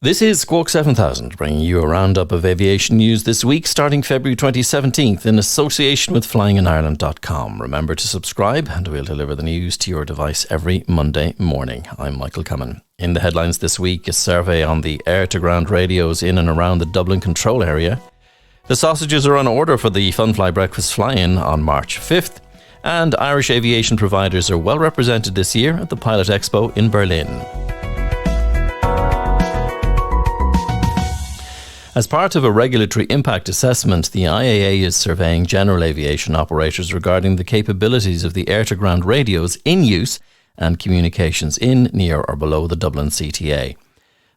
This is Squawk 7000, bringing you a roundup of aviation news this week, starting February 2017, in association with flyinganireland.com. Remember to subscribe, and we'll deliver the news to your device every Monday morning. I'm Michael Cummin. In the headlines this week, a survey on the air-to-ground radios in and around the Dublin control area. The sausages are on order for the Funfly Breakfast Fly-In on March 5th. And Irish aviation providers are well represented this year at the Pilot Expo in Berlin. As part of a regulatory impact assessment, the IAA is surveying general aviation operators regarding the capabilities of the air-to-ground radios in use and communications in, near or below the Dublin CTA.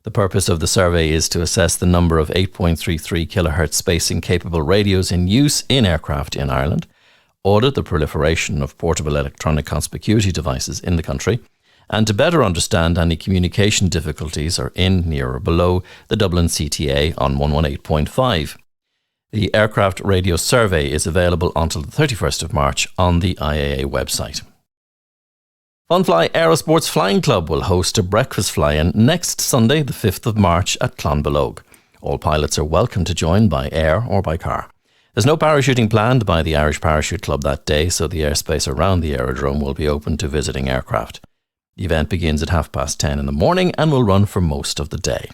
The purpose of the survey is to assess the number of 8.33 kHz spacing capable radios in use in aircraft in Ireland, audit the proliferation of portable electronic conspicuity devices in the country, and to better understand any communication difficulties are in, near or below the Dublin CTA on 118.5. The aircraft radio survey is available until the 31st of March on the IAA website. Funfly Aerosports Flying Club will host a breakfast fly-in next Sunday, the 5th of March at Clonbelogue. All pilots are welcome to join by air or by car. There's no parachuting planned by the Irish Parachute Club that day, so the airspace around the aerodrome will be open to visiting aircraft. The event begins at 10:30 in the morning and will run for most of the day.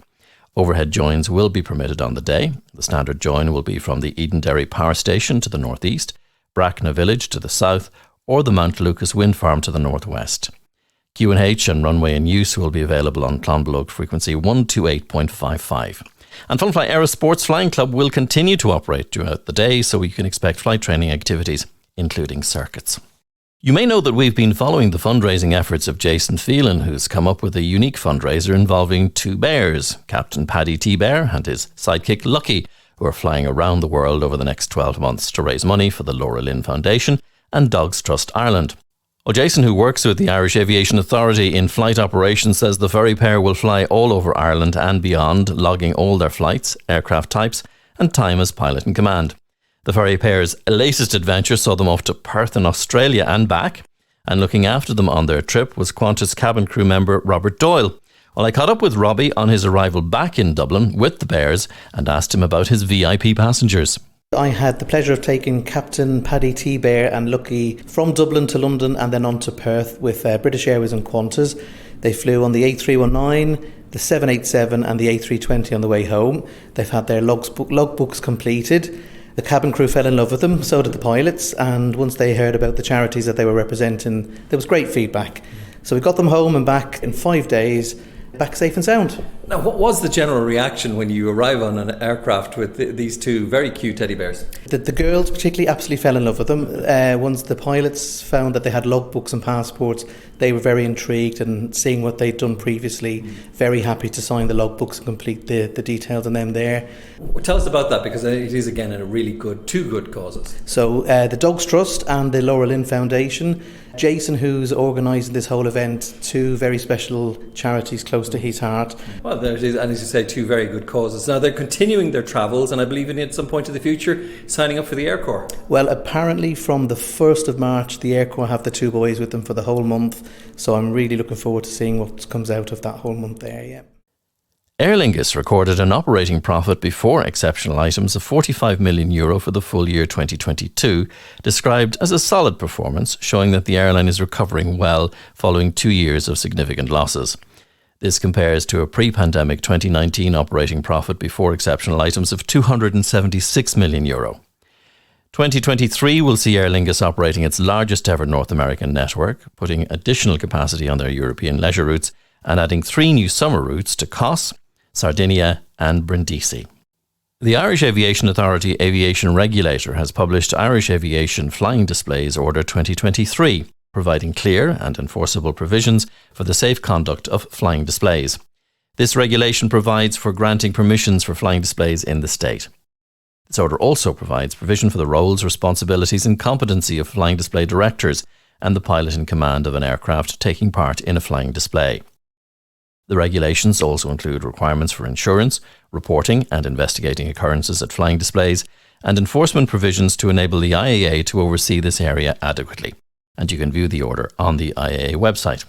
Overhead joins will be permitted on the day. The standard join will be from the Edenderry Power Station to the northeast, Brackna Village to the south, or the Mount Lucas Wind Farm to the northwest. QNH and runway in use will be available on Clonbelogue frequency 128.55. And Funfly Aerosports Flying Club will continue to operate throughout the day, so you can expect flight training activities, including circuits. You may know that we've been following the fundraising efforts of Jason Phelan, who's come up with a unique fundraiser involving two bears, Captain Paddy T-Bear and his sidekick Lucky, who are flying around the world over the next 12 months to raise money for the Laura Lynn Foundation and Dogs Trust Ireland. Well, Jason, who works with the Irish Aviation Authority in flight operations, says the furry pair will fly all over Ireland and beyond, logging all their flights, aircraft types and time as pilot in command. The furry pair's latest adventure saw them off to Perth in Australia and back, and looking after them on their trip was Qantas cabin crew member Robert Doyle. Well, I caught up with Robbie on his arrival back in Dublin with the bears and asked him about his VIP passengers. I had the pleasure of taking Captain Paddy T-Bear and Lucky from Dublin to London and then on to Perth with British Airways and Qantas. They flew on the A319, the 787 and the A320 on the way home. They've had their logbooks completed. The cabin crew fell in love with them, so did the pilots, and once they heard about the charities that they were representing, there was great feedback. So we got them home and back in 5 days, back safe and sound. Now, what was the general reaction when you arrive on an aircraft with these two very cute teddy bears? The girls particularly absolutely fell in love with them. Once the pilots found that they had logbooks and passports, they were very intrigued, and seeing what they'd done previously, very happy to sign the logbooks and complete the details on them there. Tell us about that, because it is again a really two good causes. So the Dogs Trust and the Laura Lynn Foundation. Jason, who's organising this whole event, two very special charities close to his heart. Well, there it is, and as you say, two very good causes. Now, they're continuing their travels, and I believe at some point in the future, signing up for the Air Corps. Well, apparently from the 1st of March, the Air Corps have the two boys with them for the whole month, so I'm really looking forward to seeing what comes out of that whole month there, yeah. Aer Lingus recorded an operating profit before exceptional items of €45 million for the full year 2022, described as a solid performance, showing that the airline is recovering well following 2 years of significant losses. This compares to a pre-pandemic 2019 operating profit before exceptional items of €276 million. 2023 will see Aer Lingus operating its largest ever North American network, putting additional capacity on their European leisure routes and adding 3 new summer routes to Kos, Sardinia and Brindisi. The Irish Aviation Authority Aviation Regulator has published Irish Aviation Flying Displays Order 2023, providing clear and enforceable provisions for the safe conduct of flying displays. This regulation provides for granting permissions for flying displays in the state. This order also provides provision for the roles, responsibilities and competency of flying display directors and the pilot in command of an aircraft taking part in a flying display. The regulations also include requirements for insurance, reporting and investigating occurrences at flying displays, and enforcement provisions to enable the IAA to oversee this area adequately. And you can view the order on the IAA website.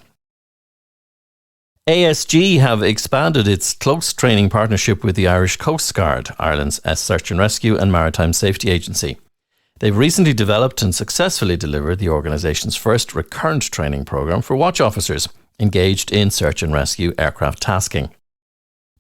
ASG have expanded its close training partnership with the Irish Coast Guard, Ireland's Search and Rescue and Maritime Safety Agency. They've recently developed and successfully delivered the organisation's first recurrent training programme for watch officers engaged in search and rescue aircraft tasking.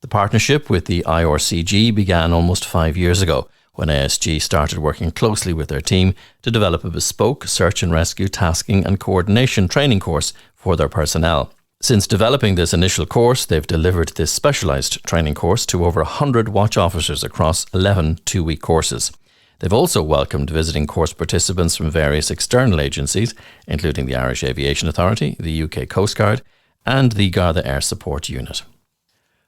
The partnership with the IRCG began almost 5 years ago, when ASG started working closely with their team to develop a bespoke search and rescue tasking and coordination training course for their personnel. Since developing this initial course, they've delivered this specialised training course to over 100 watch officers across 11 2-week courses. They've also welcomed visiting course participants from various external agencies, including the Irish Aviation Authority, the UK Coast Guard, and the Garda Air Support Unit.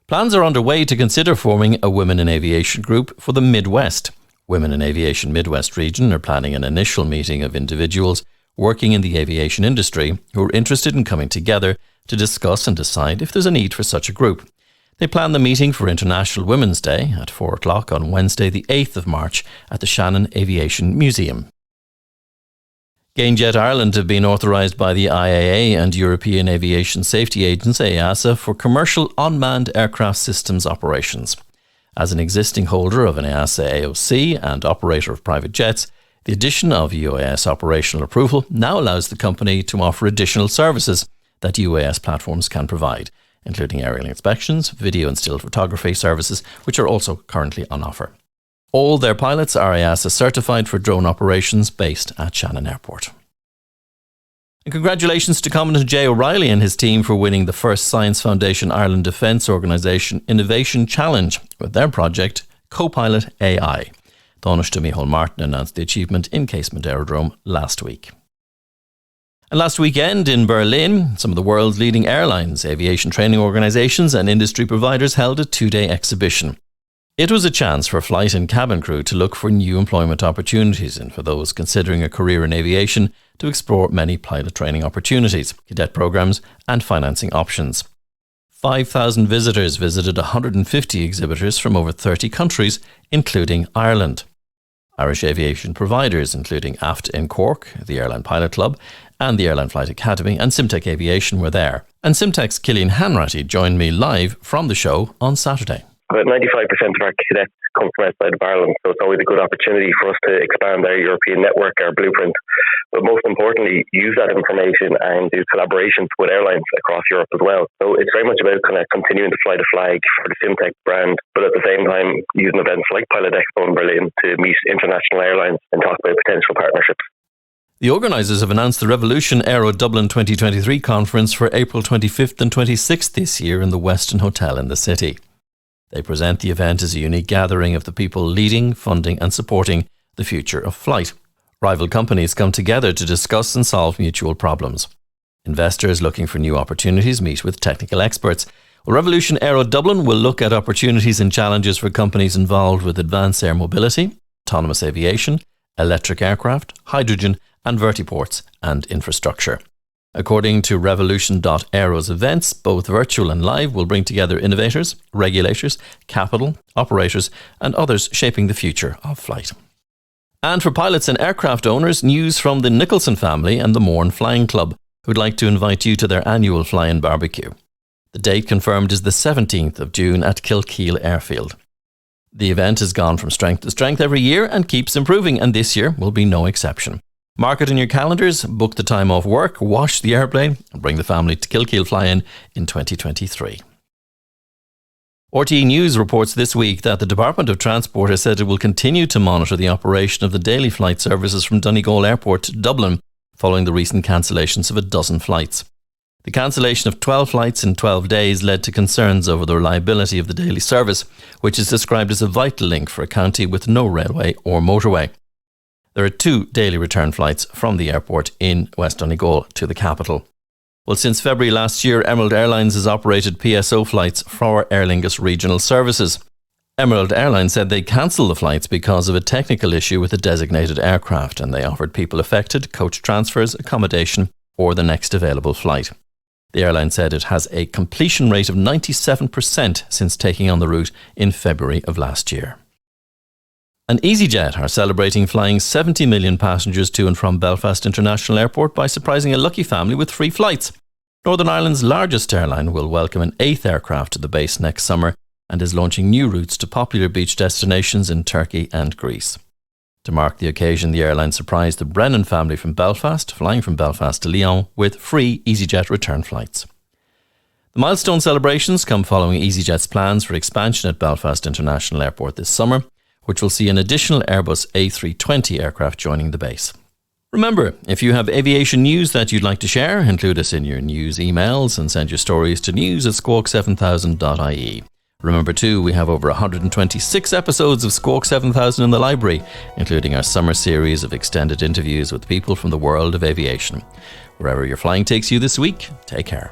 Plans are underway to consider forming a Women in Aviation group for the Midwest. Women in Aviation Midwest region are planning an initial meeting of individuals working in the aviation industry who are interested in coming together to discuss and decide if there's a need for such a group. They plan the meeting for International Women's Day at 4 o'clock on Wednesday the 8th of March at the Shannon Aviation Museum. Gainjet Ireland have been authorised by the IAA and European Aviation Safety Agency EASA for commercial unmanned aircraft systems operations. As an existing holder of an EASA AOC and operator of private jets, the addition of UAS operational approval now allows the company to offer additional services that UAS platforms can provide, including aerial inspections, video and still photography services, which are also currently on offer. All their pilots are EASA certified for drone operations based at Shannon Airport. And congratulations to Commandant Jay O'Reilly and his team for winning the first Science Foundation Ireland Defence Organisation Innovation Challenge with their project Copilot AI. Tánaiste Micheál Martin announced the achievement in Casement Aerodrome last week. And last weekend in Berlin, some of the world's leading airlines, aviation training organisations and industry providers held a 2-day exhibition. It was a chance for flight and cabin crew to look for new employment opportunities and for those considering a career in aviation to explore many pilot training opportunities, cadet programmes and financing options. 5,000 visitors visited 150 exhibitors from over 30 countries, including Ireland. Irish aviation providers, including AFT in Cork, the Airline Pilot Club, and the Airline Flight Academy and Simtech Aviation were there. And Simtech's Cillian Hanratty joined me live from the show on Saturday. About 95% of our cadets come from outside of Ireland, so it's always a good opportunity for us to expand our European network, our blueprint, but most importantly, use that information and do collaborations with airlines across Europe as well. So it's very much about kind of continuing to fly the flag for the Simtech brand, but at the same time, using events like Pilot Expo in Berlin to meet international airlines and talk about potential partnerships. The organisers have announced the Revolution Aero Dublin 2023 conference for April 25th and 26th this year in the Westin Hotel in the city. They present the event as a unique gathering of the people leading, funding and supporting the future of flight. Rival companies come together to discuss and solve mutual problems. Investors looking for new opportunities meet with technical experts. Well, Revolution Aero Dublin will look at opportunities and challenges for companies involved with advanced air mobility, autonomous aviation, electric aircraft, hydrogen and vertiports and infrastructure. According to Revolution.aero's events, both virtual and live will bring together innovators, regulators, capital, operators and others shaping the future of flight. And for pilots and aircraft owners, news from the Nicholson family and the Mourne Flying Club, who'd like to invite you to their annual fly-in barbecue. The date confirmed is the 17th of June at Kilkeel Airfield. The event has gone from strength to strength every year and keeps improving, and this year will be no exception. Mark it in your calendars, book the time off work, wash the airplane and bring the family to Kilkeel Fly-In in 2023. RTE News reports this week that the Department of Transport has said it will continue to monitor the operation of the daily flight services from Donegal Airport to Dublin following the recent cancellations of a dozen flights. The cancellation of 12 flights in 12 days led to concerns over the reliability of the daily service, which is described as a vital link for a county with no railway or motorway. There are 2 daily return flights from the airport in West Donegal to the capital. Well, since February last year, Emerald Airlines has operated PSO flights for Aer Lingus regional services. Emerald Airlines said they cancelled the flights because of a technical issue with a designated aircraft, and they offered people affected coach transfers, accommodation or the next available flight. The airline said it has a completion rate of 97% since taking on the route in February of last year. And EasyJet are celebrating flying 70 million passengers to and from Belfast International Airport by surprising a lucky family with free flights. Northern Ireland's largest airline will welcome an 8th aircraft to the base next summer and is launching new routes to popular beach destinations in Turkey and Greece. To mark the occasion, the airline surprised the Brennan family from Belfast, flying from Belfast to Lyon, with free EasyJet return flights. The milestone celebrations come following EasyJet's plans for expansion at Belfast International Airport this summer, which will see an additional Airbus A320 aircraft joining the base. Remember, if you have aviation news that you'd like to share, include us in your news emails and send your stories to news@squawk7000.ie. Remember too, we have over 126 episodes of Squawk 7000 in the library, including our summer series of extended interviews with people from the world of aviation. Wherever your flying takes you this week, take care.